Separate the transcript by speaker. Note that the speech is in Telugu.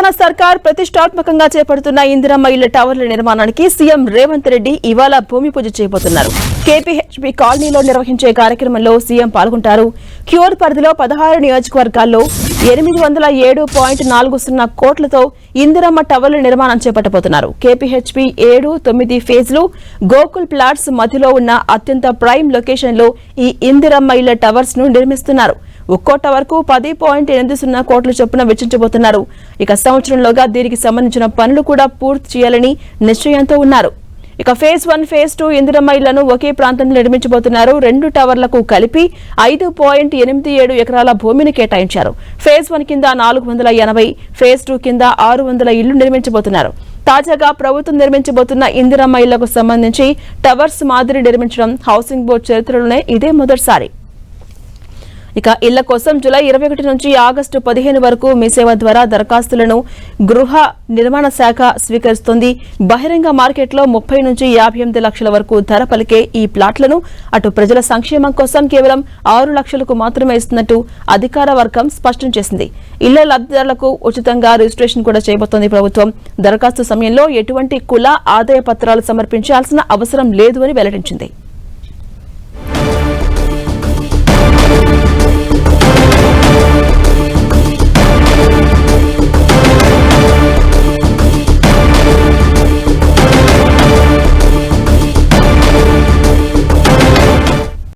Speaker 1: తెలంగాణ సర్కార్ ప్రతిష్టాత్మకంగా చేపడుతున్న ఇందిరమ్మ ఇళ్ల టవర్ల నిర్మాణానికి సీఎం రేవంత్ రెడ్డి ఇవాళ భూమి పూజ చేయబోతున్నారు. కేపీహెచ్బీ కాలనీలో నిర్వహించే కార్యక్రమంలో సీఎం పాల్గొంటారు. క్యూర్ పరిధిలో 16 నియోజకవర్గాల్లో 807.40 కోట్లతో ఇందిరమ్మ టవర్ల నిర్మాణం చేపట్టబోతున్నారు. కేపీహెచ్బీ 7, 9 ఫేజ్లు గోకుల్ ప్లాట్స్ మధ్యలో ఉన్న అత్యంత ప్రైమ్ లొకేషన్లో ఈ ఇందిరమ్మ ఇళ్ల టవర్స్ ను నిర్మిస్తున్నారు. ఒక్కో టవర్ కు 10.80 కోట్ల చొప్పున వెచ్చించబోతున్నారు. ఇక సంవత్సరంలోగా దీనికి సంబంధించిన పనులు కూడా పూర్తి చేయాలని నిశ్చయంతో ఉన్నారు. ఇక ఫేజ్ 1, ఫేజ్ 2 ఇందిరమ్మ ఇళ్లను ఒకే ప్రాంతంలో నిర్మించబోతున్నారు. 2 టవర్లకు కలిపి 5.87 ఎకరాల భూమిని కేటాయించారు. ఫేజ్ 1 కింద 480, ఫేజ్ 2 కింద 600 ఇళ్లు నిర్మించబోతున్నారు. తాజాగా ప్రభుత్వం నిర్మించబోతున్న ఇందిరమ్మ ఇళ్లకు సంబంధించి టవర్స్ మాదిరి నిర్మించడం హౌసింగ్ బోర్డు చరిత్రలోనే ఇదే మొదటిసారి. ఇక ఇళ్ల కోసం జూలై 21 నుంచి ఆగస్టు 15 వరకు మీ సేవ ద్వారా దరఖాస్తులను గృహ నిర్మాణ శాఖ స్వీకరిస్తోంది. బహిరంగ మార్కెట్లో 30 నుంచి 58 లక్షల వరకు ధర పలికే ఈ ప్లాట్లను అటు ప్రజల సంక్షేమం కోసం కేవలం 6 లక్షలకు మాత్రమే ఇస్తున్నట్టు అధికార వర్గం స్పష్టం చేసింది. ఇళ్ల లబ్ధిదారులకు ఉచితంగా రిజిస్ట్రేషన్ కూడా చేయబోతోంది ప్రభుత్వం. దరఖాస్తు సమయంలో ఎటువంటి కుల ఆదాయ పత్రాలు సమర్పించాల్సిన అవసరం లేదు అని వెల్లడించింది.